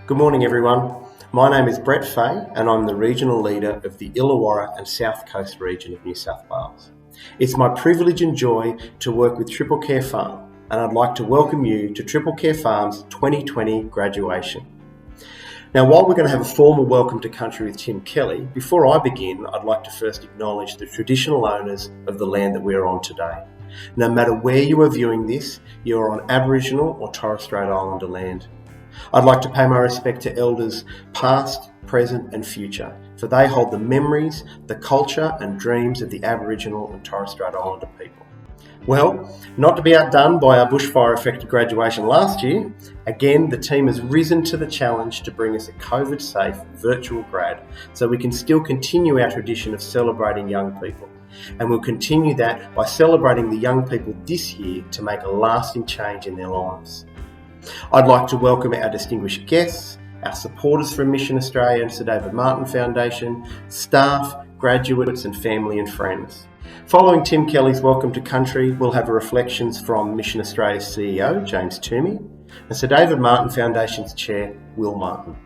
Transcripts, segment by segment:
Good morning everyone. My name is Brett Fahey and I'm the Regional Leader of the Illawarra and South Coast region of New South Wales. It's my privilege and joy to work with Triple Care Farm, and I'd like to welcome you to Triple Care Farm's 2020 graduation. Now, while we're going to have a formal welcome to country with Tim Kelly, before I begin, I'd like to first acknowledge the traditional owners of the land that we are on today. No matter where you are viewing this, you are on Aboriginal or Torres Strait Islander land. I'd like to pay my respect to elders past, present and future, for they hold the memories, the culture and dreams of the Aboriginal and Torres Strait Islander people. Well, not to be outdone by our bushfire-affected graduation last year, again the team has risen to the challenge to bring us a COVID-safe virtual grad so we can still continue our tradition of celebrating young people. And we'll continue that by celebrating the young people this year to make a lasting change in their lives. I'd like to welcome our distinguished guests, our supporters from Mission Australia and Sir David Martin Foundation, staff, graduates and family and friends. Following Tim Kelly's welcome to country, we'll have reflections from Mission Australia's CEO, James Toomey, and Sir David Martin Foundation's Chair, Will Martin.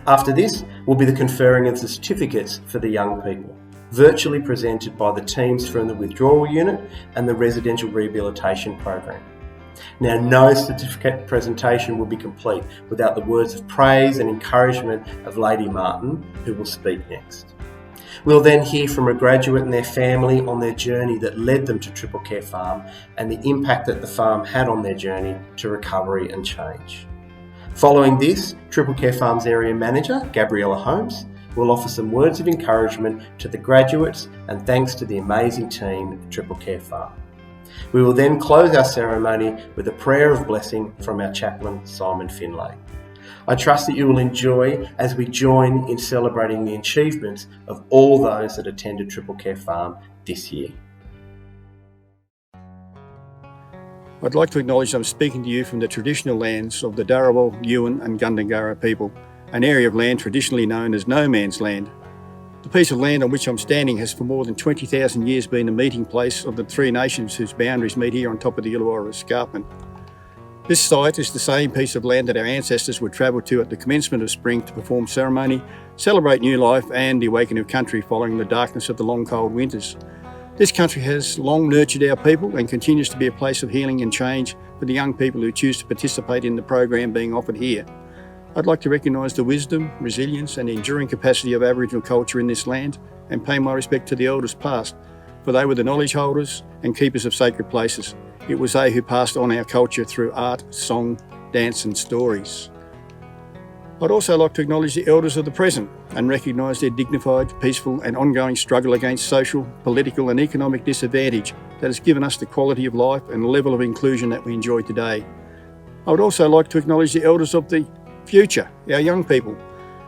After this will be the conferring of the certificates for the young people, virtually presented by the teams from the withdrawal unit and the residential rehabilitation program. Now, no certificate presentation will be complete without the words of praise and encouragement of Lady Martin, who will speak next. We'll then hear from a graduate and their family on their journey that led them to Triple Care Farm and the impact that the farm had on their journey to recovery and change. Following this, Triple Care Farm's area manager, Gabriella Holmes, will offer some words of encouragement to the graduates and thanks to the amazing team at Triple Care Farm. We will then close our ceremony with a prayer of blessing from our chaplain, Simon Finley. I trust that you will enjoy as we join in celebrating the achievements of all those that attended Triple Care Farm this year. I'd like to acknowledge I'm speaking to you from the traditional lands of the Darawal, Yuin and Gundungurra people, an area of land traditionally known as No Man's Land. The piece of land on which I'm standing has for more than 20,000 years been a meeting place of the three nations whose boundaries meet here on top of the Illawarra Escarpment. This site is the same piece of land that our ancestors would travel to at the commencement of spring to perform ceremony, celebrate new life and the awakening of country following the darkness of the long cold winters. This country has long nurtured our people and continues to be a place of healing and change for the young people who choose to participate in the program being offered here. I'd like to recognise the wisdom, resilience and enduring capacity of Aboriginal culture in this land and pay my respect to the elders past, for they were the knowledge holders and keepers of sacred places. It was they who passed on our culture through art, song, dance and stories. I'd also like to acknowledge the elders of the present and recognise their dignified, peaceful and ongoing struggle against social, political and economic disadvantage that has given us the quality of life and level of inclusion that we enjoy today. I would also like to acknowledge the elders of the future, our young people,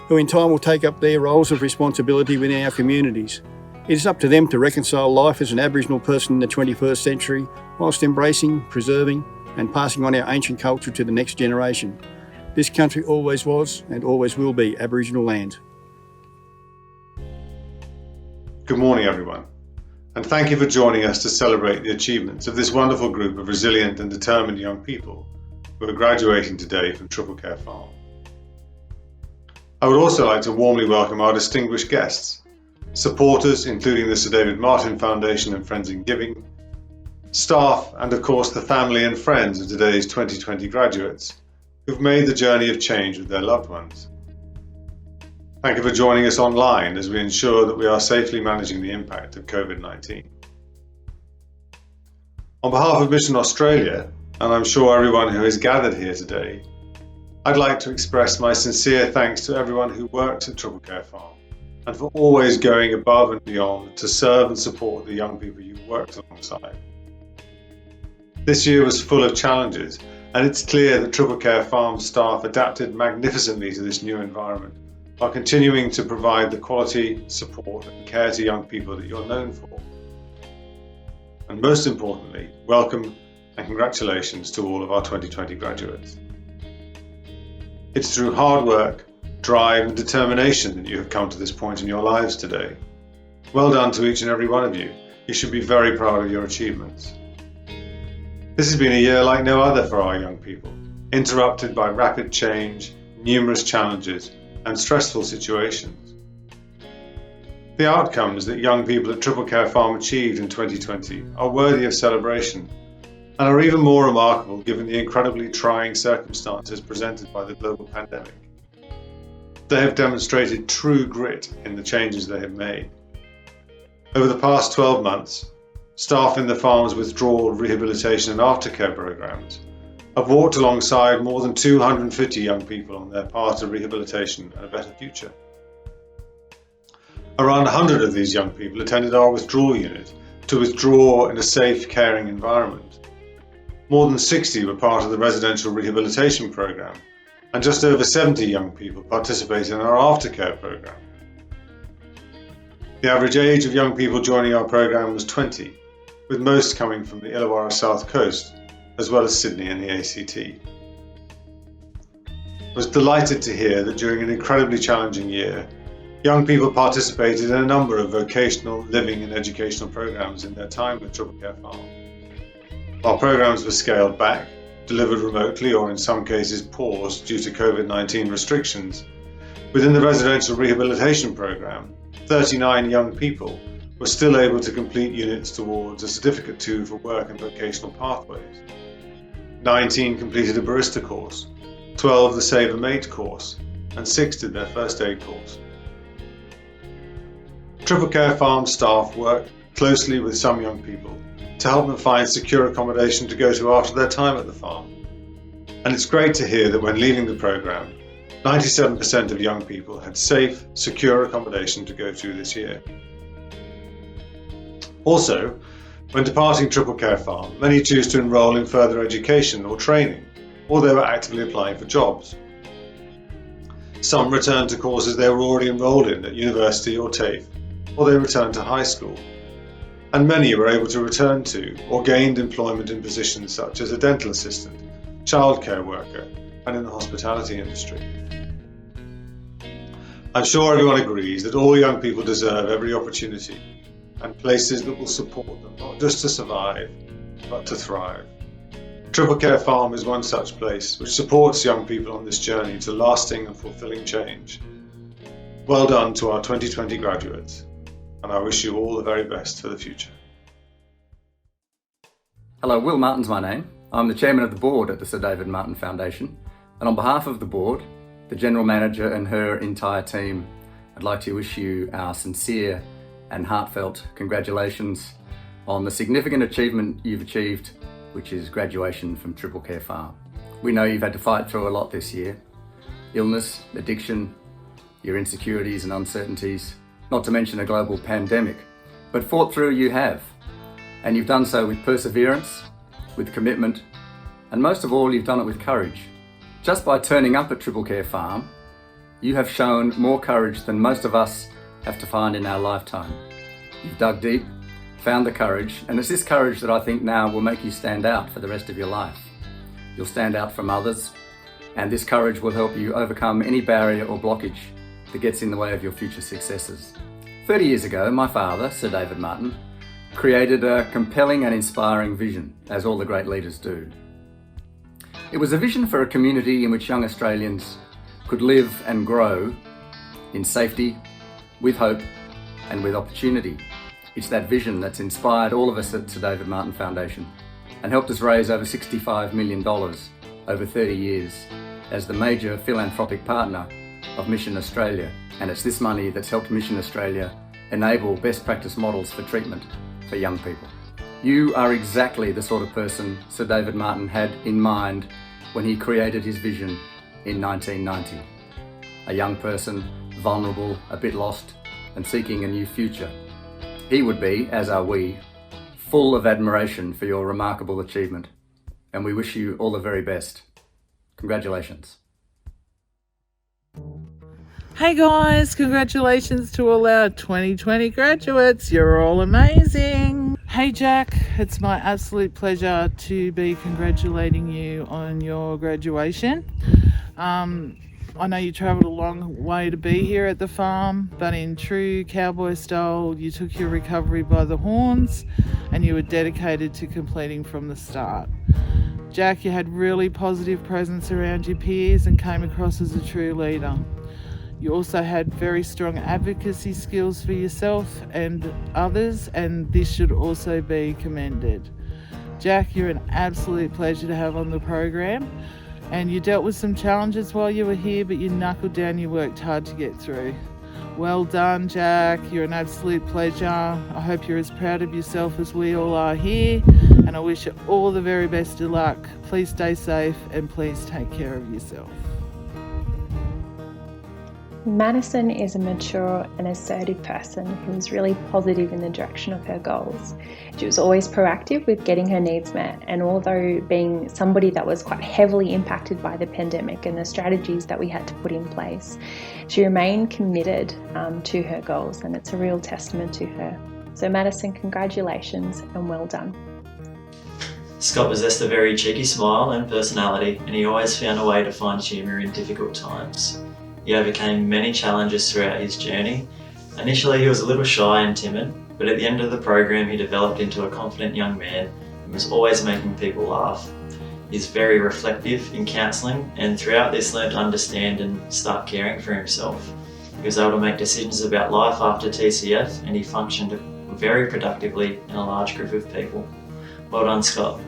who in time will take up their roles of responsibility within our communities. It is up to them to reconcile life as an Aboriginal person in the 21st century whilst embracing, preserving and passing on our ancient culture to the next generation. This country always was and always will be Aboriginal land. Good morning everyone, and thank you for joining us to celebrate the achievements of this wonderful group of resilient and determined young people who are graduating today from Triple Care Farm. I would also like to warmly welcome our distinguished guests, supporters including the Sir David Martin Foundation and Friends in Giving, staff and of course the family and friends of today's 2020 graduates who've made the journey of change with their loved ones. Thank you for joining us online as we ensure that we are safely managing the impact of COVID-19. On behalf of Mission Australia, and I'm sure everyone who is gathered here today, I'd like to express my sincere thanks to everyone who worked at Triple Care Farm and for always going above and beyond to serve and support the young people you worked alongside. This year was full of challenges, and it's clear that Triple Care Farm staff adapted magnificently to this new environment while continuing to provide the quality, support and care to young people that you're known for. And most importantly, welcome and congratulations to all of our 2020 graduates. It's through hard work, drive and determination that you have come to this point in your lives today. Well done to each and every one of you. You should be very proud of your achievements. This has been a year like no other for our young people, interrupted by rapid change, numerous challenges and stressful situations. The outcomes that young people at Triple Care Farm achieved in 2020 are worthy of celebration and are even more remarkable given the incredibly trying circumstances presented by the global pandemic. They have demonstrated true grit in the changes they have made. Over the past 12 months, staff in the farm's withdrawal, rehabilitation and aftercare programs have walked alongside more than 250 young people on their path to rehabilitation and a better future. Around 100 of these young people attended our withdrawal unit to withdraw in a safe, caring environment. More than 60 were part of the residential rehabilitation program, and just over 70 young people participated in our aftercare program. The average age of young people joining our program was 20, with most coming from the Illawarra South Coast, as well as Sydney and the ACT. I was delighted to hear that during an incredibly challenging year, young people participated in a number of vocational, living and educational programs in their time with Triple Care Farm. While programs were scaled back, delivered remotely or in some cases paused due to COVID-19 restrictions, within the residential rehabilitation program, 39 young people were still able to complete units towards a Certificate 2 for work and vocational pathways. 19 completed a barista course, 12 the Save a Mate course, and 6 did their first aid course. Triple Care Farm staff work closely with some young people to help them find secure accommodation to go to after their time at the farm. And it's great to hear that when leaving the programme, 97% of young people had safe, secure accommodation to go to this year. Also, when departing Triple Care Farm, many choose to enrol in further education or training, or they were actively applying for jobs. Some returned to courses they were already enrolled in at university or TAFE, or they returned to high school. And many were able to return to or gained employment in positions such as a dental assistant, childcare worker, and in the hospitality industry. I'm sure everyone agrees that all young people deserve every opportunity and places that will support them, not just to survive, but to thrive. Triple Care Farm is one such place which supports young people on this journey to lasting and fulfilling change. Well done to our 2020 graduates, and I wish you all the very best for the future. Hello, Will Martin's my name. I'm the chairman of the board at the Sir David Martin Foundation, and on behalf of the board, the general manager and her entire team, I'd like to wish you our sincere and heartfelt congratulations on the significant achievement you've achieved, which is graduation from Triple Care Farm. We know you've had to fight through a lot this year. Illness, addiction, your insecurities and uncertainties, not to mention a global pandemic, but fought through you have. And you've done so with perseverance, with commitment, and most of all, you've done it with courage. Just by turning up at Triple Care Farm, you have shown more courage than most of us have to find in our lifetime. You've dug deep, found the courage, and it's this courage that I think now will make you stand out for the rest of your life. You'll stand out from others, and this courage will help you overcome any barrier or blockage that gets in the way of your future successes. 30 years ago, my father, Sir David Martin, created a compelling and inspiring vision, as all the great leaders do. It was a vision for a community in which young Australians could live and grow in safety, with hope, and with opportunity. It's that vision that's inspired all of us at Sir David Martin Foundation and helped us raise over $65 million over 30 years as the major philanthropic partner of Mission Australia. And it's this money that's helped Mission Australia enable best practice models for treatment for young people. You are exactly the sort of person Sir David Martin had in mind when he created his vision in 1990. A young person, vulnerable, a bit lost, and seeking a new future. He would be, as are we, full of admiration for your remarkable achievement, and we wish you all the very best. Congratulations. Hey guys, congratulations to all our 2020 graduates. You're all amazing. Hey Jack, it's my absolute pleasure to be congratulating you on your graduation. I know you travelled a long way to be here at the farm, but in true cowboy style, you took your recovery by the horns and you were dedicated to completing from the start. Jack, you had really positive presence around your peers and came across as a true leader. You also had very strong advocacy skills for yourself and others, and this should also be commended. Jack, you're an absolute pleasure to have on the program, and you dealt with some challenges while you were here, but you knuckled down, you worked hard to get through. Well done, Jack. You're an absolute pleasure. I hope you're as proud of yourself as we all are here, and I wish you all the very best of luck. Please stay safe and please take care of yourself. Madison is a mature and assertive person who is really positive in the direction of her goals. She was always proactive with getting her needs met, and although being somebody that was quite heavily impacted by the pandemic and the strategies that we had to put in place, she remained committed to her goals, and it's a real testament to her. So Madison, congratulations and well done. Scott possessed a very cheeky smile and personality, and he always found a way to find humour in difficult times. He overcame many challenges throughout his journey. Initially he was a little shy and timid, but at the end of the program he developed into a confident young man and was always making people laugh. He's very reflective in counselling, and throughout this learned to understand and start caring for himself. He was able to make decisions about life after TCF, and he functioned very productively in a large group of people. Well done, Scott.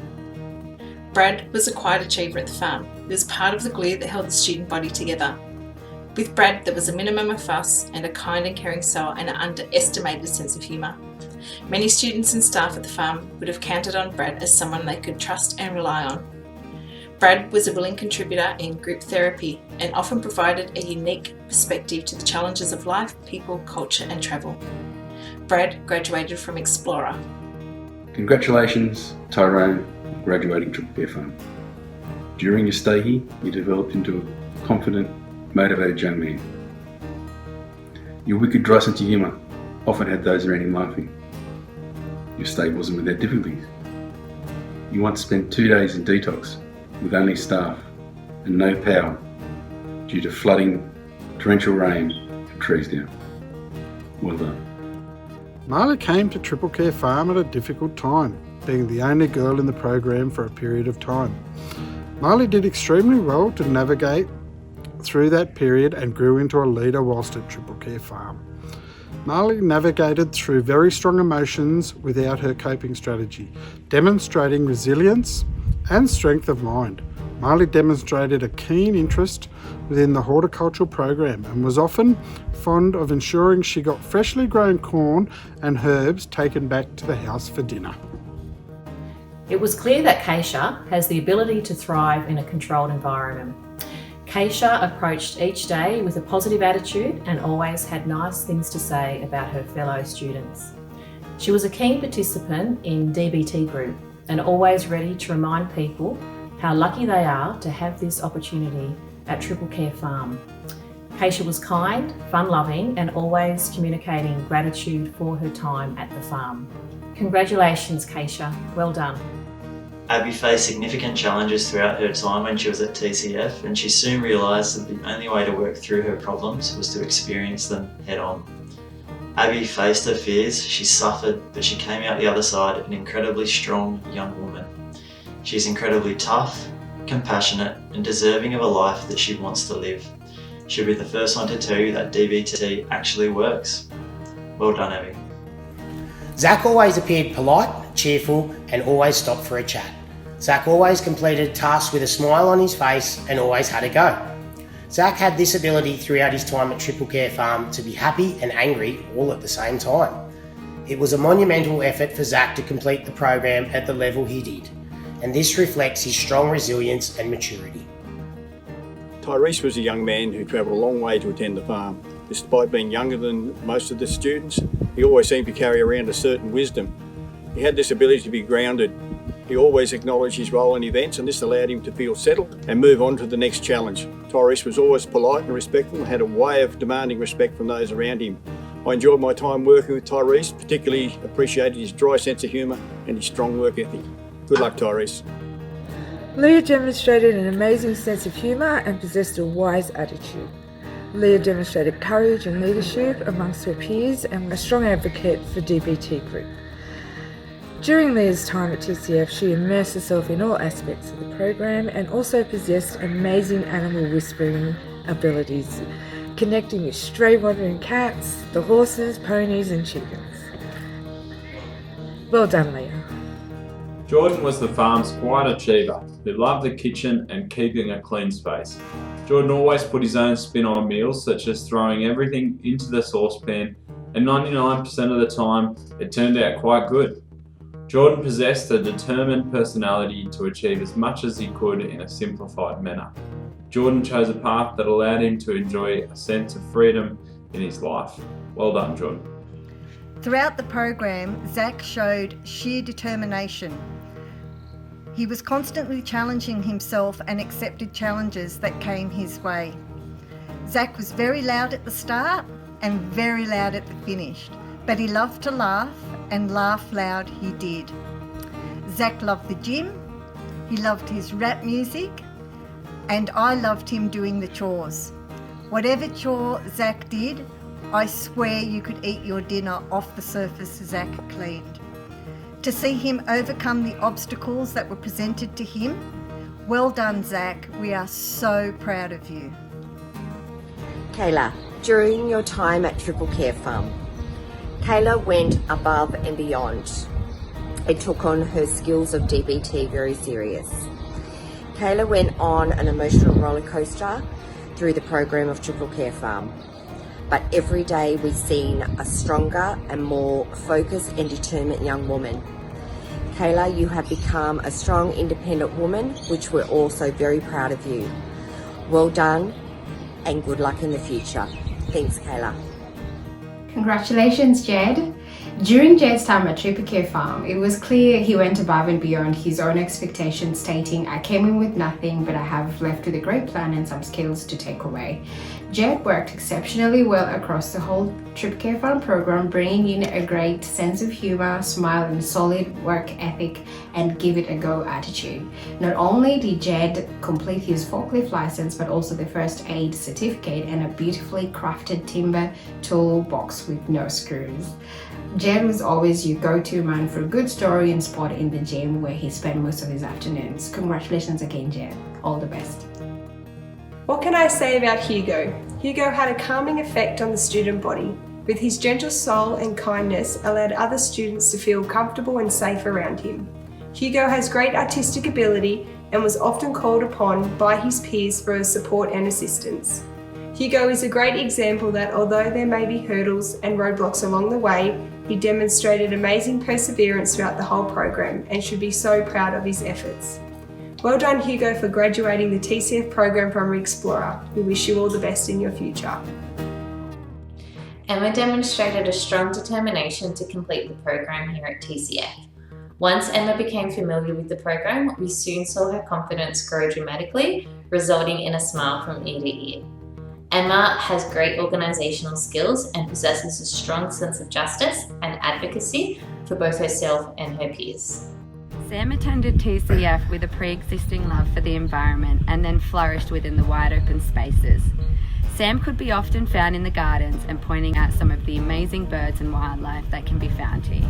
Brad was a quiet achiever at the farm. He was part of the glue that held the student body together. With Brad, there was a minimum of fuss and a kind and caring soul and an underestimated sense of humour. Many students and staff at the farm would have counted on Brad as someone they could trust and rely on. Brad was a willing contributor in group therapy and often provided a unique perspective to the challenges of life, people, culture and travel. Brad graduated from Explorer. Congratulations, Tyrone, graduating Triple Care Farm. During your stay here, you developed into a confident, motivated young man. Your wicked dry sense of humour often had those around him laughing. Your stay wasn't without difficulties. You once spent 2 days in detox with only staff and no power due to flooding, torrential rain and trees down. Well done. Marley came to Triple Care Farm at a difficult time, being the only girl in the program for a period of time. Marley did extremely well to navigate through that period and grew into a leader whilst at Triple Care Farm. Marley navigated through very strong emotions without her coping strategy, demonstrating resilience and strength of mind. Marley demonstrated a keen interest within the horticultural program and was often fond of ensuring she got freshly grown corn and herbs taken back to the house for dinner. It was clear that Keisha has the ability to thrive in a controlled environment. Keisha approached each day with a positive attitude and always had nice things to say about her fellow students. She was a keen participant in DBT group and always ready to remind people how lucky they are to have this opportunity at Triple Care Farm. Keisha was kind, fun-loving and always communicating gratitude for her time at the farm. Congratulations, Keisha. Well done. Abby faced significant challenges throughout her time when she was at TCF, and she soon realised that the only way to work through her problems was to experience them head on. Abby faced her fears, she suffered, but she came out the other side an incredibly strong young woman. She's incredibly tough, compassionate and deserving of a life that she wants to live. She'll be the first one to tell you that DBT actually works. Well done, Abby. Zach always appeared polite, cheerful and always stopped for a chat. Zach always completed tasks with a smile on his face and always had a go. Zach had this ability throughout his time at Triple Care Farm to be happy and angry all at the same time. It was a monumental effort for Zach to complete the program at the level he did, and this reflects his strong resilience and maturity. Tyrese was a young man who travelled a long way to attend the farm. Despite being younger than most of the students, he always seemed to carry around a certain wisdom. He had this ability to be grounded. He always acknowledged his role in events, and this allowed him to feel settled and move on to the next challenge. Tyrese was always polite and respectful and had a way of demanding respect from those around him. I enjoyed my time working with Tyrese, particularly appreciated his dry sense of humour and his strong work ethic. Good luck, Tyrese. Leah demonstrated an amazing sense of humour and possessed a wise attitude. Leah demonstrated courage and leadership amongst her peers and was a strong advocate for DBT group. During Leah's time at TCF, she immersed herself in all aspects of the program and also possessed amazing animal whispering abilities, connecting with stray wandering cats, the horses, ponies and chickens. Well done, Leah. Jordan was the farm's quiet achiever who loved the kitchen and keeping a clean space. Jordan always put his own spin on meals, such as throwing everything into the saucepan, and 99% of the time it turned out quite good. Jordan possessed a determined personality to achieve as much as he could in a simplified manner. Jordan chose a path that allowed him to enjoy a sense of freedom in his life. Well done, Jordan. Throughout the program, Zach showed sheer determination. He was constantly challenging himself and accepted challenges that came his way. Zach was very loud at the start and very loud at the finish, but he loved to laugh, and laugh loud he did. Zach loved the gym, he loved his rap music, and I loved him doing the chores. Whatever chore Zach did, I swear you could eat your dinner off the surface Zach cleaned. To see him overcome the obstacles that were presented to him, well done, Zach. We are so proud of you. Kayla, during your time at Triple Care Farm, Kayla went above and beyond. It took on her skills of DBT very serious. Kayla went on an emotional roller coaster through the program of Triple Care Farm. But every day we've seen a stronger and more focused and determined young woman. Kayla, you have become a strong, independent woman, which we're also very proud of you. Well done and good luck in the future. Thanks, Kayla. Congratulations, Jed. During Jed's time at Triple Care Farm, it was clear he went above and beyond his own expectations, stating, "I came in with nothing, but I have left with a great plan and some skills to take away." Jed worked exceptionally well across the whole Triple Care Farm program, bringing in a great sense of humor, smile, and solid work ethic and give it a go attitude. Not only did Jed complete his forklift license, but also the first aid certificate and a beautifully crafted timber toolbox with no screws. Jed was always your go-to man for a good story and spot in the gym where he spent most of his afternoons. Congratulations again, Jed. All the best. What can I say about Hugo? Hugo had a calming effect on the student body. With his gentle soul and kindness, allowed other students to feel comfortable and safe around him. Hugo has great artistic ability and was often called upon by his peers for support and assistance. Hugo is a great example that although there may be hurdles and roadblocks along the way, he demonstrated amazing perseverance throughout the whole program and should be so proud of his efforts. Well done, Hugo, for graduating the TCF program from Explorer. We wish you all the best in your future. Emma demonstrated a strong determination to complete the program here at TCF. Once Emma became familiar with the program, we soon saw her confidence grow dramatically, resulting in a smile from ear to ear. Emma has great organisational skills and possesses a strong sense of justice and advocacy for both herself and her peers. Sam attended TCF with a pre-existing love for the environment and then flourished within the wide open spaces. Sam could be often found in the gardens and pointing out some of the amazing birds and wildlife that can be found here.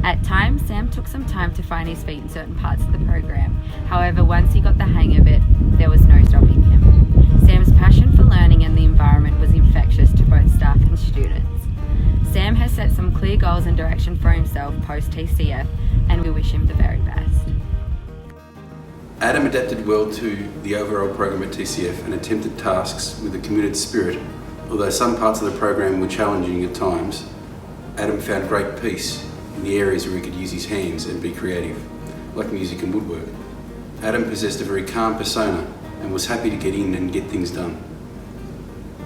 At times, Sam took some time to find his feet in certain parts of the program. However, once he got the hang of it, there was no stopping him. Sam's passion for learning and the environment was infectious to both staff and students. Sam has set some clear goals and direction for himself post-TCF, and we wish him the very best. Adam adapted well to the overall program at TCF and attempted tasks with a committed spirit. Although some parts of the program were challenging at times, Adam found great peace in the areas where he could use his hands and be creative, like music and woodwork. Adam possessed a very calm persona and was happy to get in and get things done.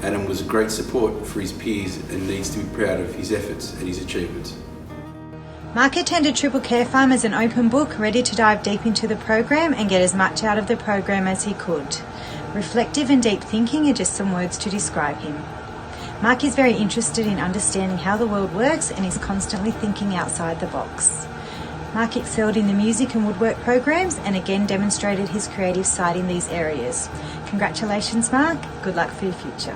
Adam was a great support for his peers and needs to be proud of his efforts and his achievements. Mark attended Triple Care Farm as an open book, ready to dive deep into the program and get as much out of the program as he could. Reflective and deep thinking are just some words to describe him. Mark is very interested in understanding how the world works and is constantly thinking outside the box. Mark excelled in the music and woodwork programs and again demonstrated his creative side in these areas. Congratulations, Mark. Good luck for your future.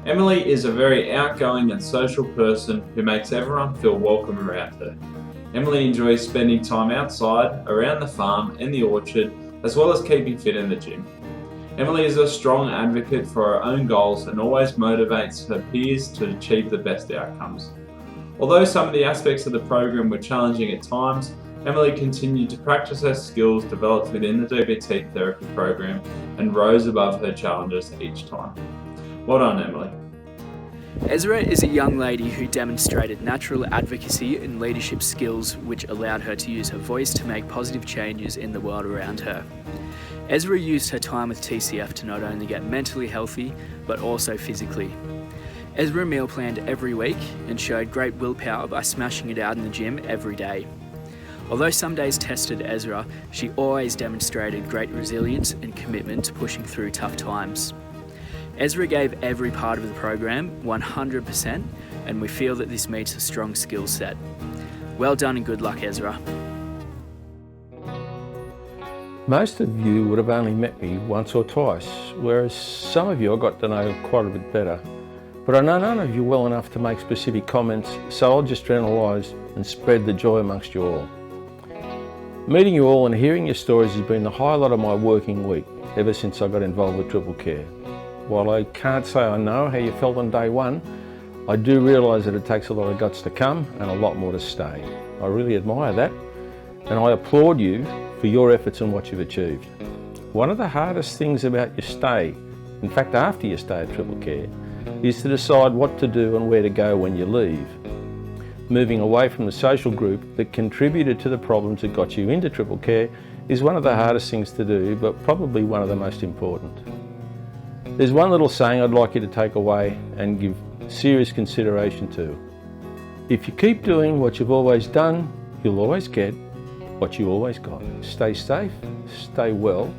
Emily is a very outgoing and social person who makes everyone feel welcome around her. Emily enjoys spending time outside, around the farm and the orchard, as well as keeping fit in the gym. Emily is a strong advocate for her own goals and always motivates her peers to achieve the best outcomes. Although some of the aspects of the program were challenging at times, Emily continued to practice her skills developed within the DBT therapy program and rose above her challenges each time. Well done, Emily. Ezra is a young lady who demonstrated natural advocacy and leadership skills which allowed her to use her voice to make positive changes in the world around her. Ezra used her time with TCF to not only get mentally healthy, but also physically. Ezra meal planned every week and showed great willpower by smashing it out in the gym every day. Although some days tested Ezra, she always demonstrated great resilience and commitment to pushing through tough times. Ezra gave every part of the program 100%, and we feel that this meets a strong skill set. Well done and good luck, Ezra. Most of you would have only met me once or twice, whereas some of you I got to know quite a bit better. But I know none of you well enough to make specific comments, so I'll just generalise and spread the joy amongst you all. Meeting you all and hearing your stories has been the highlight of my working week ever since I got involved with Triple Care. While I can't say I know how you felt on day one, I do realise that it takes a lot of guts to come and a lot more to stay. I really admire that, and I applaud you for your efforts and what you've achieved. One of the hardest things about your stay, in fact after your stay at Triple Care, is to decide what to do and where to go when you leave. Moving away from the social group that contributed to the problems that got you into Triple Care is one of the hardest things to do, but probably one of the most important. There's one little saying I'd like you to take away and give serious consideration to. If you keep doing what you've always done, you'll always get what you always got. Stay safe, stay well,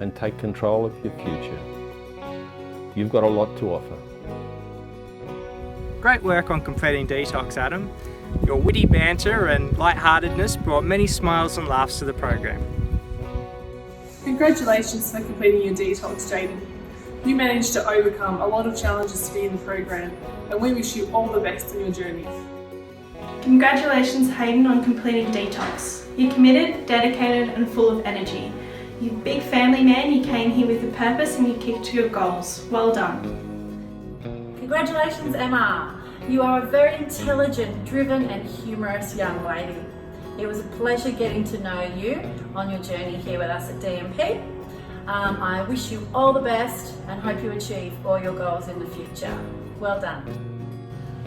and take control of your future. You've got a lot to offer. Great work on completing Detox, Adam. Your witty banter and lightheartedness brought many smiles and laughs to the program. Congratulations for completing your Detox, Jaden. You managed to overcome a lot of challenges to be in the program, and we wish you all the best in your journey. Congratulations, Hayden, on completing Detox. You're committed, dedicated and full of energy. You're a big family man, you came here with a purpose and you kicked to your goals. Well done. Congratulations, Emma. You are a very intelligent, driven and humorous young lady. It was a pleasure getting to know you on your journey here with us at DMP. I wish you all the best and hope you achieve all your goals in the future. Well done.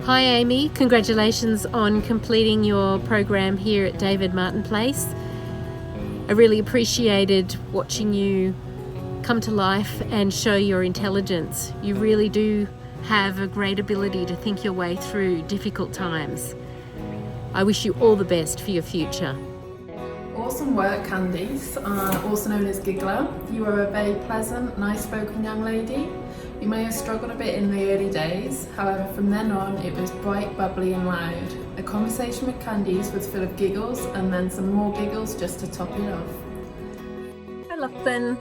Hi Amy, congratulations on completing your program here at David Martin Place. I really appreciated watching you come to life and show your intelligence. You really do have a great ability to think your way through difficult times. I wish you all the best for your future. Awesome work, Candice, also known as Giggler. You are a very pleasant, nice-spoken young lady. You may have struggled a bit in the early days, however from then on it was bright, bubbly and loud. A conversation with Candice was full of giggles and then some more giggles just to top it off. Hi Lachlan.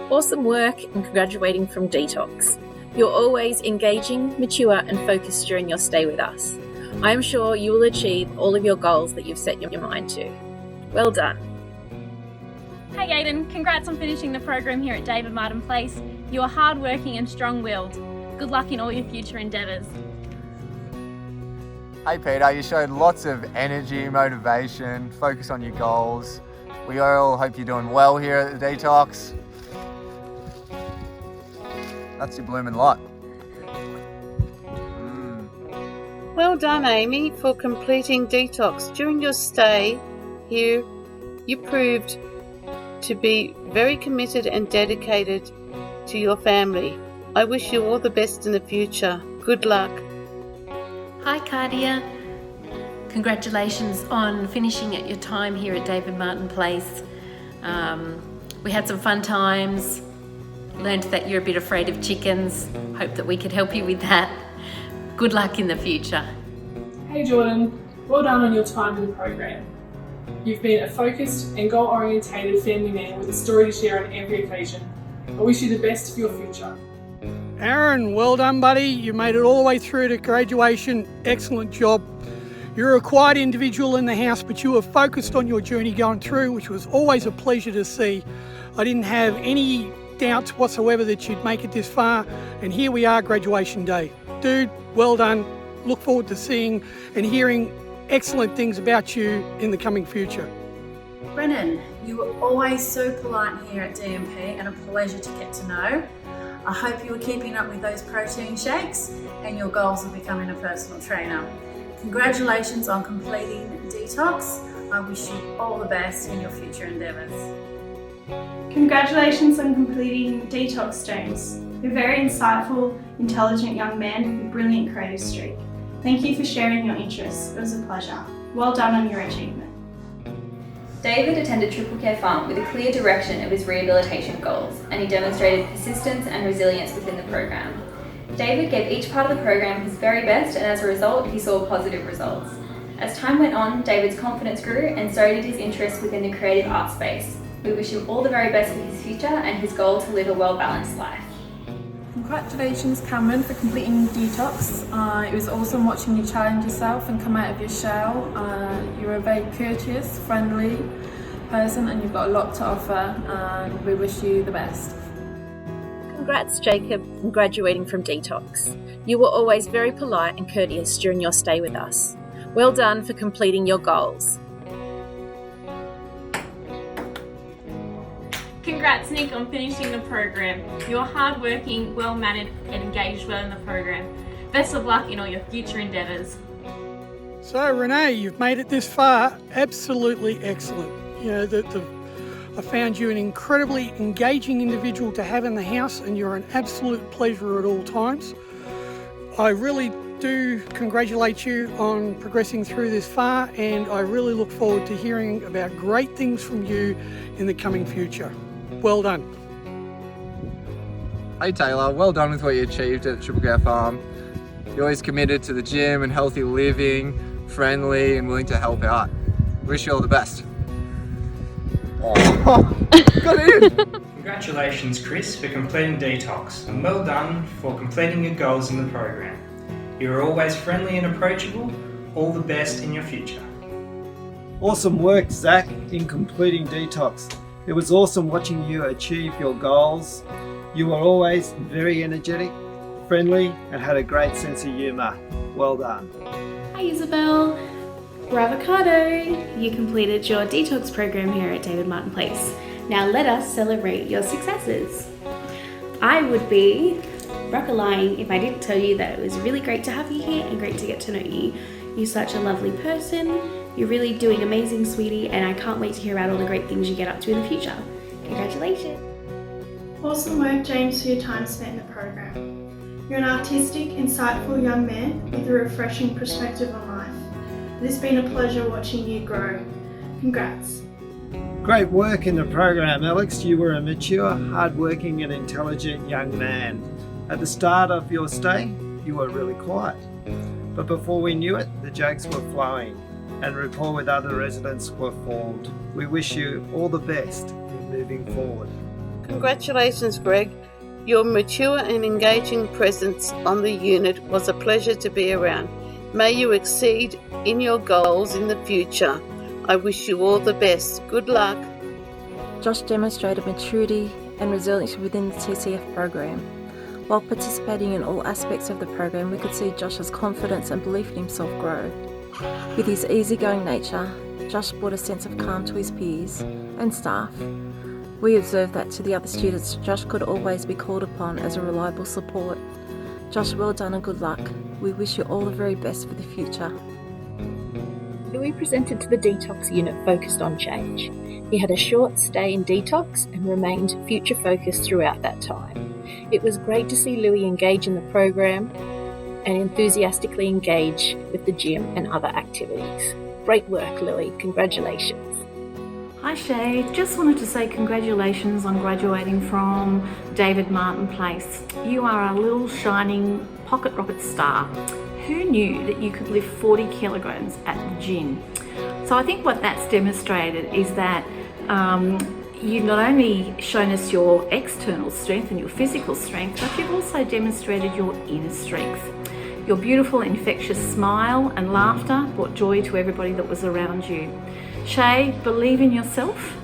Awesome work and graduating from Detox. You're always engaging, mature and focused during your stay with us. I am sure you will achieve all of your goals that you've set your mind to. Well done. Hey Aiden, congrats on finishing the program here at David Martin Place. You are hardworking and strong-willed. Good luck in all your future endeavours. Hey Peter, you showed lots of energy, motivation, focus on your goals. We all hope you're doing well here at the Detox. That's your blooming lot. Well done, Amy, for completing Detox. During your stay here, you proved to be very committed and dedicated to your family. I wish you all the best in the future. Good luck. Hi Cardia. Congratulations on finishing at your time here at David Martin Place. We had some fun times. Learned that you're a bit afraid of chickens. Hope that we could help you with that. Good luck in the future. Hey Jordan, well done on your time in the program. You've been a focused and goal-orientated family man with a story to share on every occasion. I wish you the best for your future. Aaron, well done buddy. You made it all the way through to graduation. Excellent job. You're a quiet individual in the house, but you were focused on your journey going through, which was always a pleasure to see. I didn't have any doubts whatsoever that you'd make it this far, and here we are, graduation day. Dude, well done. Look forward to seeing and hearing excellent things about you in the coming future. Brennan, you were always so polite here at DMP and a pleasure to get to know. I hope you were keeping up with those protein shakes and your goals of becoming a personal trainer. Congratulations on completing detox. I wish you all the best in your future endeavours. Congratulations on completing detox, James. You're a very insightful, intelligent young man with a brilliant creative streak. Thank you for sharing your interests. It was a pleasure. Well done on your achievement. David attended Triple Care Farm with a clear direction of his rehabilitation goals, and he demonstrated persistence and resilience within the program. David gave each part of the program his very best, and as a result, he saw positive results. As time went on, David's confidence grew, and so did his interest within the creative art space. We wish him all the very best for his future and his goal to live a well-balanced life. Congratulations, Cameron, for completing detox. It was awesome watching you challenge yourself and come out of your shell. You're a very courteous, friendly person, and you've got a lot to offer, and we wish you the best. Congrats, Jacob, on graduating from detox. You were always very polite and courteous during your stay with us. Well done for completing your goals. Congrats, Nick, on finishing the program. You're hardworking, well-mannered and engaged well in the program. Best of luck in all your future endeavours. So Renee, you've made it this far. Absolutely excellent. You know, I found you an incredibly engaging individual to have in the house, and you're an absolute pleasure at all times. I really do congratulate you on progressing through this far, and I really look forward to hearing about great things from you in the coming future. Well done. Hey Taylor, well done with what you achieved at Triple Care Farm. You're always committed to the gym and healthy living, friendly and willing to help out. Wish you all the best. Oh, got it in! Congratulations, Chris, for completing detox, and well done for completing your goals in the program. You are always friendly and approachable. All the best in your future. Awesome work, Zach, in completing detox. It was awesome watching you achieve your goals. You were always very energetic, friendly, and had a great sense of humour. Well done. Hi Isabel. Bravocado. You completed your detox program here at David Martin Place. Now let us celebrate your successes. I would be lying if I didn't tell you that it was really great to have you here and great to get to know you. You're such a lovely person. You're really doing amazing, sweetie, and I can't wait to hear about all the great things you get up to in the future. Congratulations. Awesome work, James, for your time spent in the program. You're an artistic, insightful young man with a refreshing perspective on life. It has been a pleasure watching you grow. Congrats. Great work in the program, Alex. You were a mature, hardworking and intelligent young man. At the start of your stay, you were really quiet. But before we knew it, the jokes were flowing and rapport with other residents were formed. We wish you all the best in moving forward. Congratulations, Greg. Your mature and engaging presence on the unit was a pleasure to be around. May you exceed in your goals in the future. I wish you all the best. Good luck. Josh demonstrated maturity and resilience within the TCF program. While participating in all aspects of the program, we could see Josh's confidence and belief in himself grow. With his easygoing nature, Josh brought a sense of calm to his peers and staff. We observed that to the other students, Josh could always be called upon as a reliable support. Josh, well done and good luck. We wish you all the very best for the future. Louis presented to the detox unit focused on change. He had a short stay in detox and remained future focused throughout that time. It was great to see Louis engage in the program and enthusiastically engage with the gym and other activities. Great work, Louis. Congratulations. Hi Shay, just wanted to say congratulations on graduating from David Martin Place. You are a little shining pocket rocket star. Who knew that you could lift 40 kilograms at the gym? So I think what that's demonstrated is that you've not only shown us your external strength and your physical strength, but you've also demonstrated your inner strength. Your beautiful, infectious smile and laughter brought joy to everybody that was around you. Shay, believe in yourself.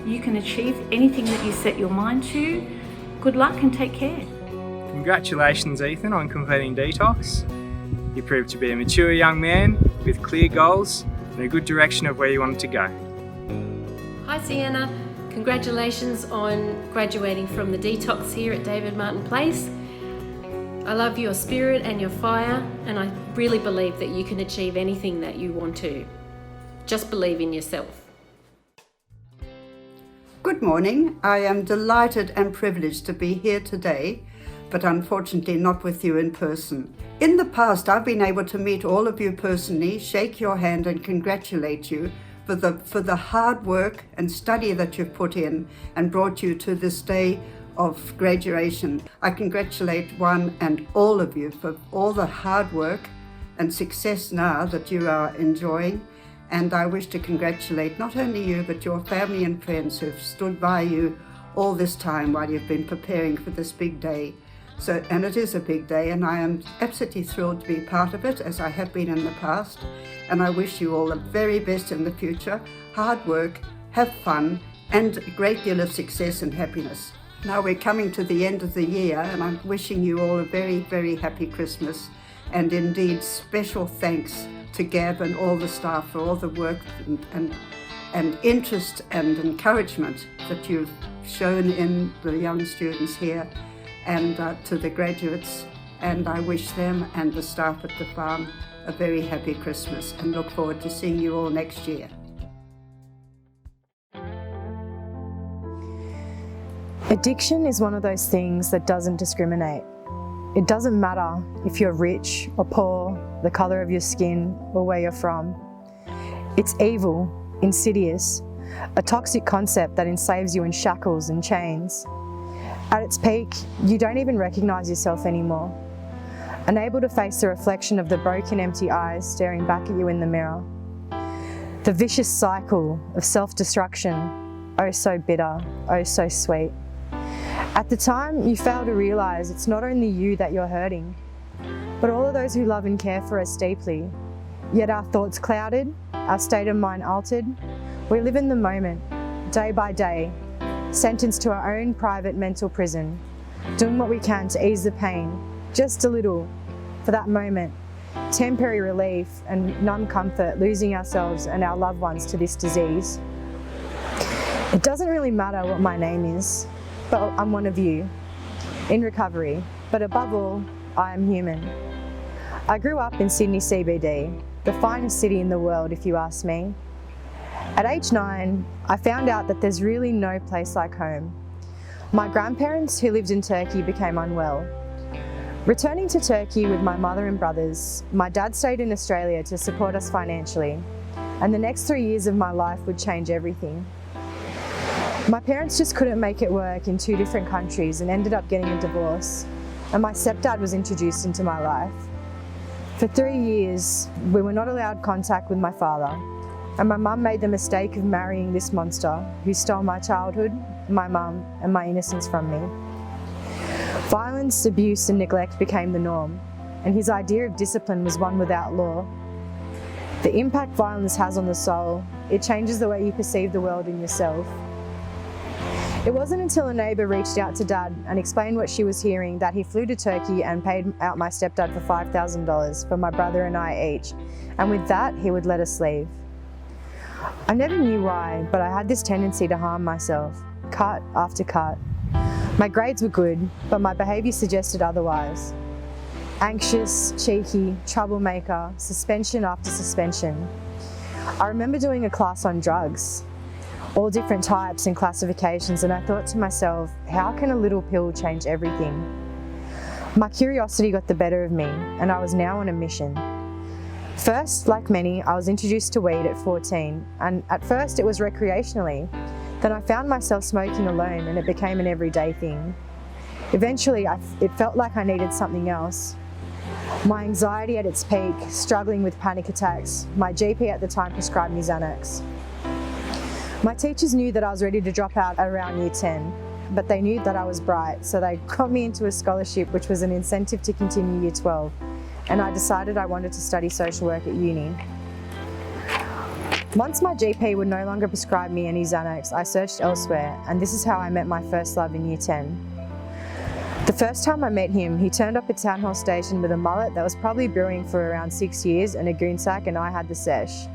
You can achieve anything that you set your mind to. Good luck and take care. Congratulations, Ethan, on completing detox. You proved to be a mature young man with clear goals and a good direction of where you wanted to go. Hi Sienna, congratulations on graduating from the detox here at David Martin Place. I love your spirit and your fire, and I really believe that you can achieve anything that you want to. Just believe in yourself. Good morning. I am delighted and privileged to be here today, but unfortunately not with you in person. In the past, I've been able to meet all of you personally, shake your hand and congratulate you for the hard work and study that you've put in and brought you to this day of graduation. I congratulate one and all of you for all the hard work and success now that you are enjoying. And I wish to congratulate not only you, but your family and friends who've stood by you all this time while you've been preparing for this big day. And it is a big day, and I am absolutely thrilled to be part of it, as I have been in the past. And I wish you all the very best in the future. Hard work, have fun, and a great deal of success and happiness. Now we're coming to the end of the year, and I'm wishing you all a very, very happy Christmas. And indeed, special thanks to Gab and all the staff for all the work and interest and encouragement that you've shown in the young students here, and to the graduates. And I wish them and the staff at the farm a very happy Christmas, and look forward to seeing you all next year. Addiction is one of those things that doesn't discriminate. It doesn't matter if you're rich or poor, the colour of your skin, or where you're from. It's evil, insidious, a toxic concept that enslaves you in shackles and chains. At its peak, you don't even recognise yourself anymore. Unable to face the reflection of the broken, empty eyes staring back at you in the mirror. The vicious cycle of self-destruction, oh so bitter, oh so sweet. At the time, you fail to realise it's not only you that you're hurting, but all of those who love and care for us deeply. Yet our thoughts clouded, our state of mind altered. We live in the moment, day by day, sentenced to our own private mental prison, doing what we can to ease the pain, just a little, for that moment, temporary relief and numb comfort, losing ourselves and our loved ones to this disease. It doesn't really matter what my name is, but I'm one of you, in recovery, but above all, I am human. I grew up in Sydney CBD, the finest city in the world if you ask me. At age 9, I found out that there's really no place like home. My grandparents, who lived in Turkey, became unwell. Returning to Turkey with my mother and brothers, my dad stayed in Australia to support us financially, and the next 3 years of my life would change everything. My parents just couldn't make it work in 2 different countries and ended up getting a divorce, and my stepdad was introduced into my life. For 3 years, we were not allowed contact with my father, and my mum made the mistake of marrying this monster who stole my childhood, my mum, and my innocence from me. Violence, abuse, and neglect became the norm, and his idea of discipline was one without law. The impact violence has on the soul, it changes the way you perceive the world and yourself. It wasn't until a neighbour reached out to Dad and explained what she was hearing that he flew to Turkey and paid out my stepdad for $5,000 for my brother and I each, and with that he would let us leave. I never knew why, but I had this tendency to harm myself, cut after cut. My grades were good, but my behaviour suggested otherwise. Anxious, cheeky, troublemaker, suspension after suspension. I remember doing a class on drugs, all different types and classifications, and I thought to myself, how can a little pill change everything? My curiosity got the better of me, and I was now on a mission. First, like many, I was introduced to weed at 14, and at first it was recreationally. Then I found myself smoking alone, and it became an everyday thing. Eventually, it felt like I needed something else. My anxiety at its peak, struggling with panic attacks, my GP at the time prescribed me Xanax. My teachers knew that I was ready to drop out around year 10, but they knew that I was bright, so they got me into a scholarship, which was an incentive to continue year 12. and I decided I wanted to study social work at uni. Once my GP would no longer prescribe me any Xanax, I searched elsewhere, and this is how I met my first love in Year 10. The first time I met him, he turned up at Town Hall Station with a mullet that was probably brewing for around 6 years and a goon sack, and I had the sesh.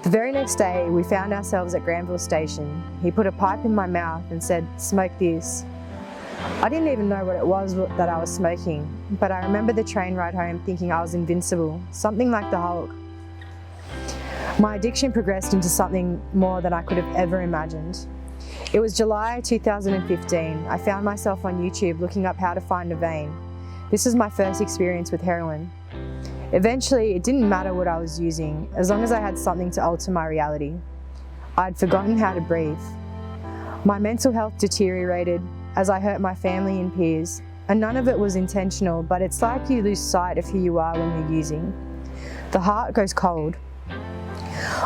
The very next day, we found ourselves at Granville Station. He put a pipe in my mouth and said, "Smoke this." I didn't even know what it was that I was smoking, but I remember the train ride home thinking I was invincible, something like the Hulk. My addiction progressed into something more than I could have ever imagined. It was July 2015. I found myself on YouTube looking up how to find a vein. This was my first experience with heroin. Eventually, it didn't matter what I was using, as long as I had something to alter my reality. I'd forgotten how to breathe. My mental health deteriorated as I hurt my family and peers, and none of it was intentional, but it's like you lose sight of who you are when you're using. The heart goes cold.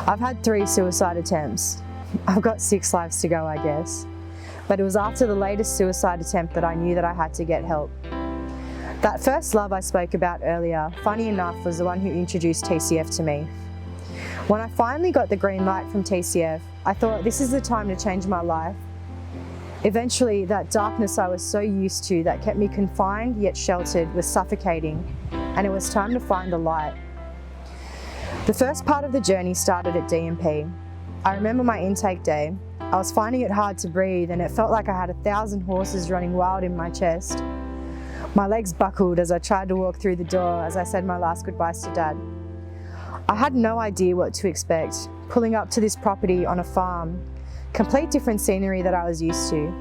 I've had 3 suicide attempts. I've got 6 lives to go, I guess. But it was after the latest suicide attempt that I knew that I had to get help. That first love I spoke about earlier, funny enough, was the one who introduced TCF to me. When I finally got the green light from TCF, I thought this is the time to change my life. Eventually, that darkness I was so used to that kept me confined yet sheltered was suffocating, and it was time to find the light. The first part of the journey started at DMP. I remember my intake day. I was finding it hard to breathe, and it felt like I had 1,000 horses running wild in my chest. My legs buckled as I tried to walk through the door as I said my last goodbyes to Dad. I had no idea what to expect, pulling up to this property on a farm. Complete different scenery that I was used to.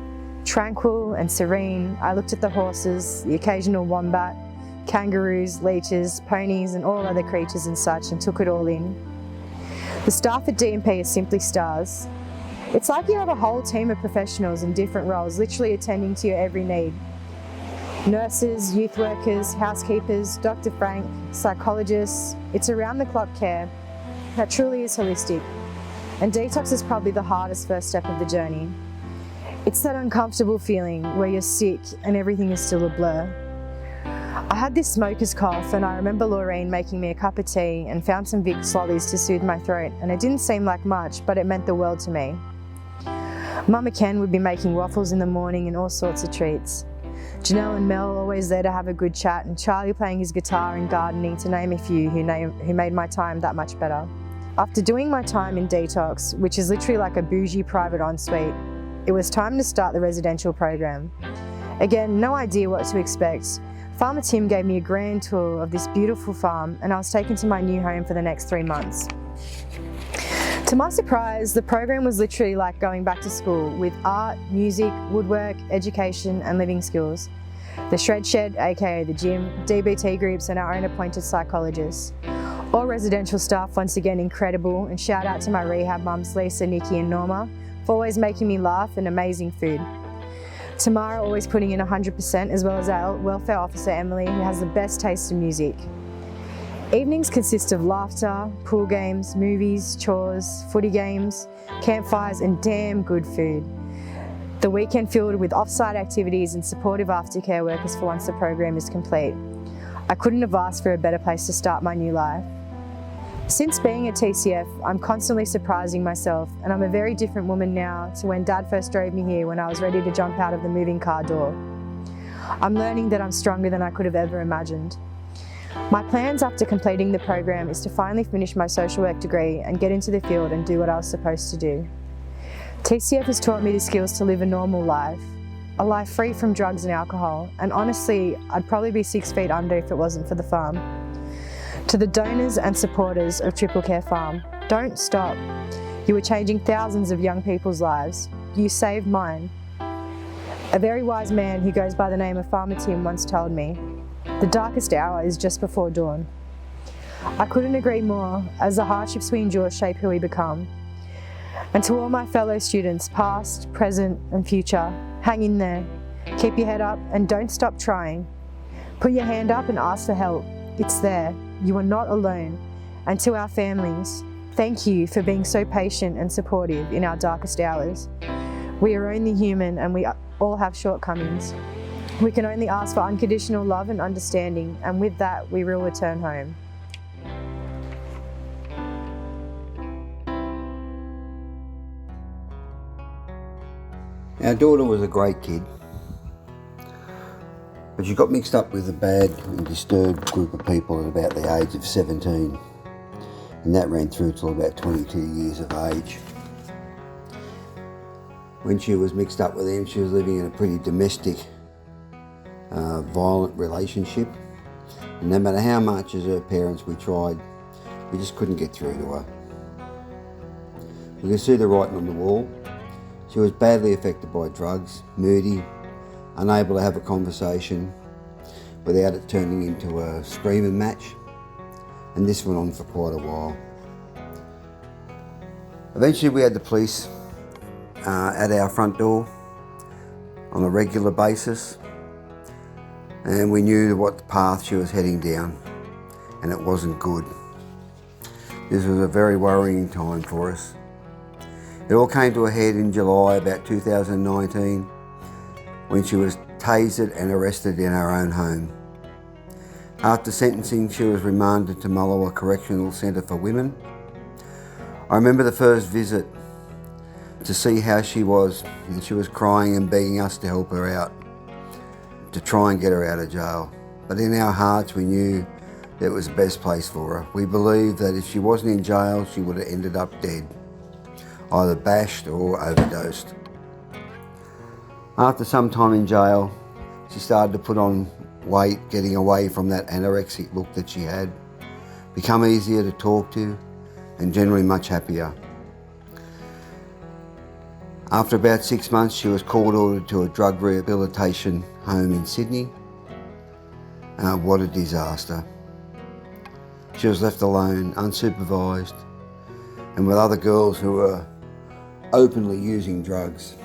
Tranquil and serene, I looked at the horses, the occasional wombat, kangaroos, leeches, ponies and all other creatures and such, and took it all in. The staff at DMP are simply stars. It's like you have a whole team of professionals in different roles literally attending to your every need. Nurses, youth workers, housekeepers, Dr. Frank, psychologists. It's around-the-clock care that truly is holistic. And detox is probably the hardest first step of the journey. It's that uncomfortable feeling where you're sick and everything is still a blur. I had this smoker's cough, and I remember Laureen making me a cup of tea and found some Vicks Lollies to soothe my throat, and it didn't seem like much, but it meant the world to me. Mama Ken would be making waffles in the morning and all sorts of treats. Janelle and Mel always there to have a good chat, and Charlie playing his guitar and gardening, to name a few, who made my time that much better. After doing my time in detox, which is literally like a bougie private ensuite, it was time to start the residential program. Again, no idea what to expect. Farmer Tim gave me a grand tour of this beautiful farm, and I was taken to my new home for the next 3 months. To my surprise, the program was literally like going back to school, with art, music, woodwork, education and living skills. The shred shed, aka the gym, DBT groups and our own appointed psychologists. All residential staff once again incredible, and shout out to my rehab mums Lisa, Nikki and Norma for always making me laugh, and amazing food. Tamara always putting in 100%, as well as our welfare officer Emily, who has the best taste in music. Evenings consist of laughter, pool games, movies, chores, footy games, campfires and damn good food. The weekend filled with off-site activities and supportive aftercare workers for once the program is complete. I couldn't have asked for a better place to start my new life. Since being at TCF, I'm constantly surprising myself, and I'm a very different woman now to when Dad first drove me here when I was ready to jump out of the moving car door. I'm learning that I'm stronger than I could have ever imagined. My plans after completing the program is to finally finish my social work degree and get into the field and do what I was supposed to do. TCF has taught me the skills to live a normal life, a life free from drugs and alcohol, and honestly, I'd probably be 6 feet under if it wasn't for the farm. To the donors and supporters of Triple Care Farm, don't stop. You are changing thousands of young people's lives. You saved mine. A very wise man who goes by the name of Farmer Tim once told me, "The darkest hour is just before dawn." I couldn't agree more, as the hardships we endure shape who we become. And to all my fellow students, past, present and future, hang in there. Keep your head up and don't stop trying. Put your hand up and ask for help. It's there. You are not alone. And to our families, thank you for being so patient and supportive in our darkest hours. We are only human and we all have shortcomings. We can only ask for unconditional love and understanding, and with that, we will return home. Our daughter was a great kid, but she got mixed up with a bad and disturbed group of people at about the age of 17, and that ran through till about 22 years of age. When she was mixed up with them, she was living in a pretty domestic, violent relationship, and no matter how much as her parents we tried, we just couldn't get through to her. We could see the writing on the wall. She was badly affected by drugs, moody, unable to have a conversation without it turning into a screaming match, and this went on for quite a while. Eventually we had the police at our front door on a regular basis, and we knew what the path she was heading down, and it wasn't good. This was a very worrying time for us. It all came to a head in July about 2019 when she was tasered and arrested in our own home. After sentencing, she was remanded to Mullewa Correctional Centre for Women. I remember the first visit to see how she was, and she was crying and begging us to help her out, to try and get her out of jail. But in our hearts we knew that it was the best place for her. We believed that if she wasn't in jail, she would have ended up dead, either bashed or overdosed. After some time in jail, she started to put on weight, getting away from that anorexic look that she had, become easier to talk to, and generally much happier. After about 6 months, she was court-ordered to a drug rehabilitation home in Sydney. What a disaster. She was left alone, unsupervised, and with other girls who were openly using drugs.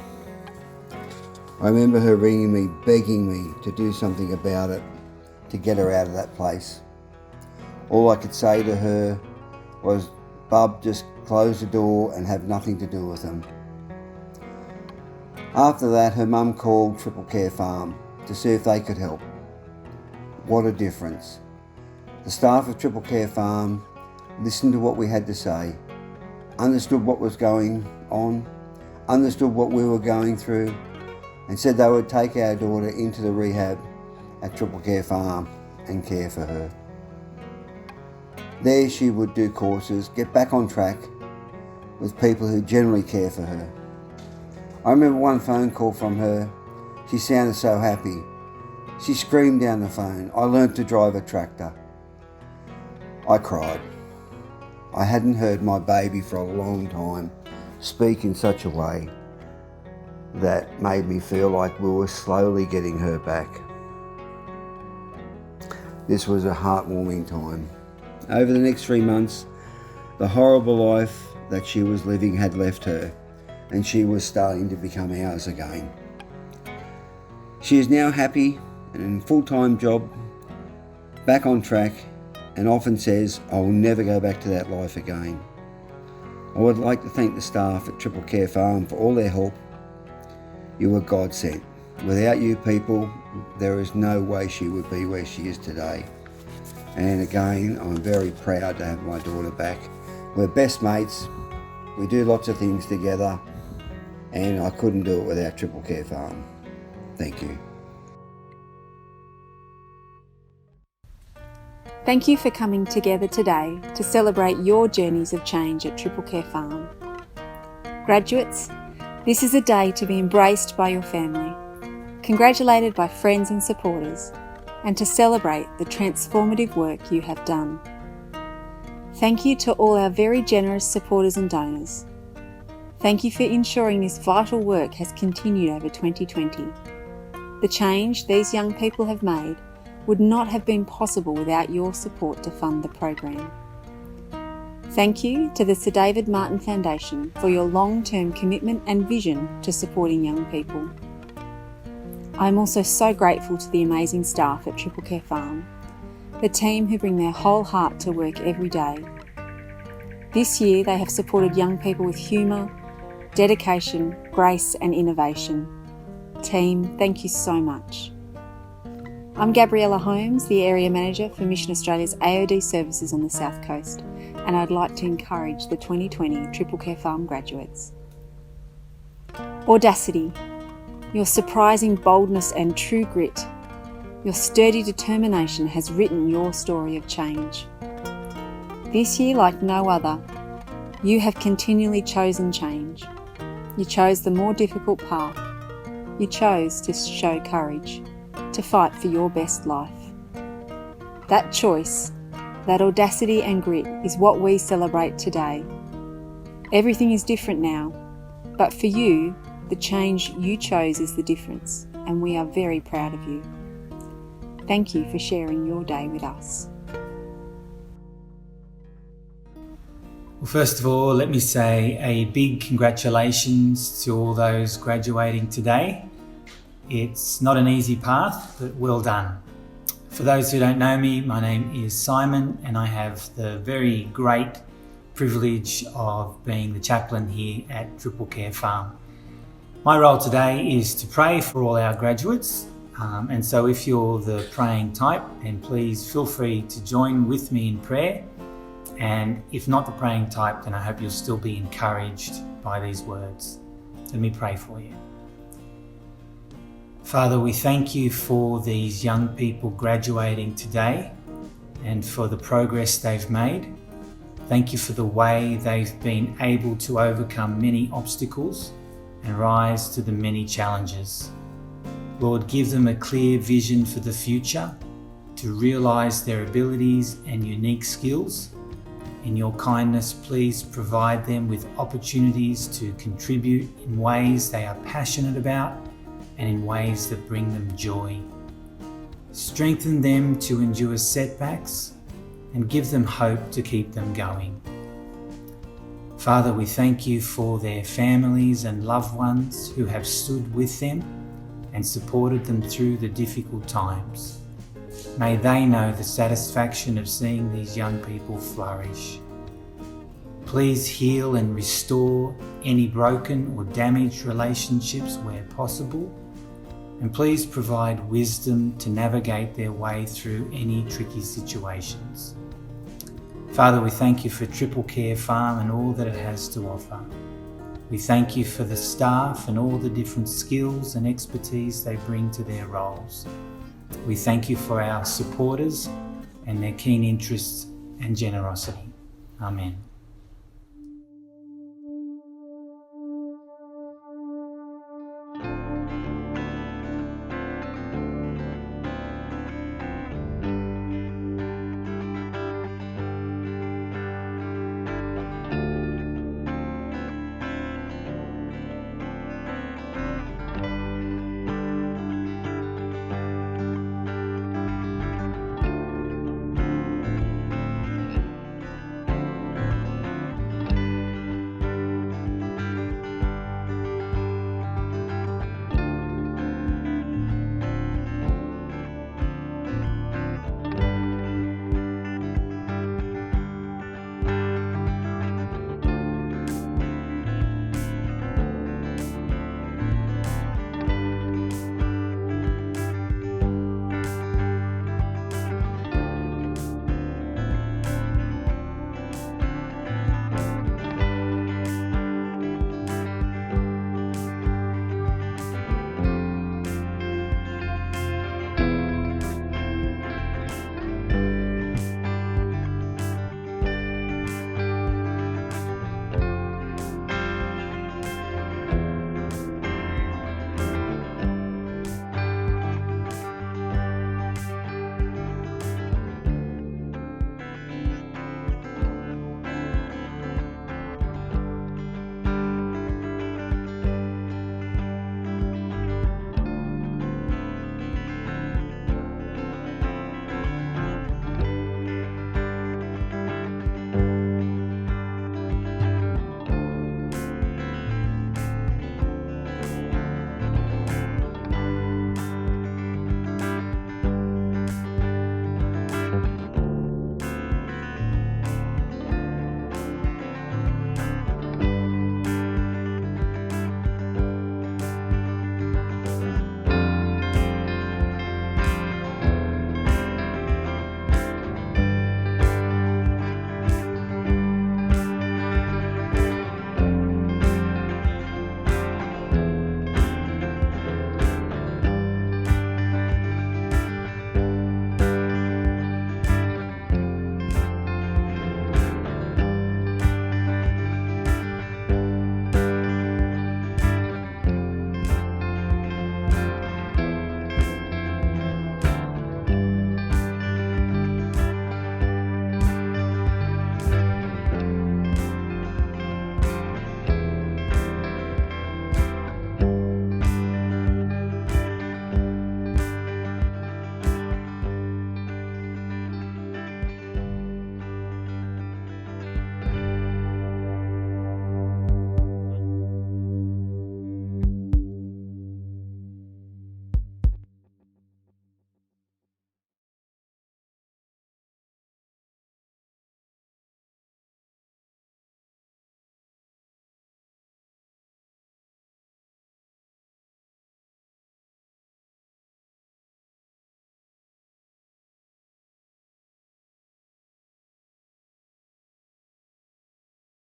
I remember her ringing me, begging me to do something about it, to get her out of that place. All I could say to her was, "Bub, just close the door and have nothing to do with them." After that, her mum called Triple Care Farm to see if they could help. What a difference. The staff of Triple Care Farm listened to what we had to say, understood what was going on, understood what we were going through, and said they would take our daughter into the rehab at Triple Care Farm and care for her. There she would do courses, get back on track with people who generally care for her. I remember one phone call from her. She sounded so happy. She screamed down the phone, "I learnt to drive a tractor." I cried. I hadn't heard my baby for a long time speak in such a way that made me feel like we were slowly getting her back. This was a heartwarming time. Over the next 3 months, the horrible life that she was living had left her, and she was starting to become ours again. She is now happy and in a full-time job, back on track, and often says, "I will never go back to that life again." I would like to thank the staff at Triple Care Farm for all their help. You were God sent. Without you people, there is no way she would be where she is today. And again, I'm very proud to have my daughter back. We're best mates. We do lots of things together, and I couldn't do it without Triple Care Farm. Thank you. Thank you for coming together today to celebrate your journeys of change at Triple Care Farm. Graduates, this is a day to be embraced by your family, congratulated by friends and supporters, and to celebrate the transformative work you have done. Thank you to all our very generous supporters and donors. Thank you for ensuring this vital work has continued over 2020. The change these young people have made would not have been possible without your support to fund the program. Thank you to the Sir David Martin Foundation for your long-term commitment and vision to supporting young people. I'm also so grateful to the amazing staff at Triple Care Farm, the team who bring their whole heart to work every day. This year they have supported young people with humour, dedication, grace and innovation. Team, thank you so much. I'm Gabriella Holmes, the Area Manager for Mission Australia's AOD services on the South Coast, and I'd like to encourage the 2020 Triple Care Farm graduates. Audacity, your surprising boldness and true grit, your sturdy determination has written your story of change. This year, like no other, you have continually chosen change. You chose the more difficult path. You chose to show courage, to fight for your best life. That choice, that audacity and grit is what we celebrate today. Everything is different now, but for you, the change you chose is the difference, and we are very proud of you. Thank you for sharing your day with us. Well, first of all, let me say a big congratulations to all those graduating today. It's not an easy path, but well done. For those who don't know me, my name is Simon, and I have the very great privilege of being the chaplain here at Triple Care Farm. My role today is to pray for all our graduates, and so if you're the praying type, then please feel free to join with me in prayer. And if not the praying type, then I hope you'll still be encouraged by these words. Let me pray for you. Father, we thank you for these young people graduating today and for the progress they've made. Thank you for the way they've been able to overcome many obstacles and rise to the many challenges. Lord, give them a clear vision for the future to realise their abilities and unique skills. In your kindness, please provide them with opportunities to contribute in ways they are passionate about and in ways that bring them joy. Strengthen them to endure setbacks and give them hope to keep them going. Father, we thank you for their families and loved ones who have stood with them and supported them through the difficult times. May they know the satisfaction of seeing these young people flourish. Please heal and restore any broken or damaged relationships where possible, and please provide wisdom to navigate their way through any tricky situations. Father, we thank you for Triple Care Farm and all that it has to offer. We thank you for the staff and all the different skills and expertise they bring to their roles. We thank you for our supporters and their keen interest and generosity. Amen.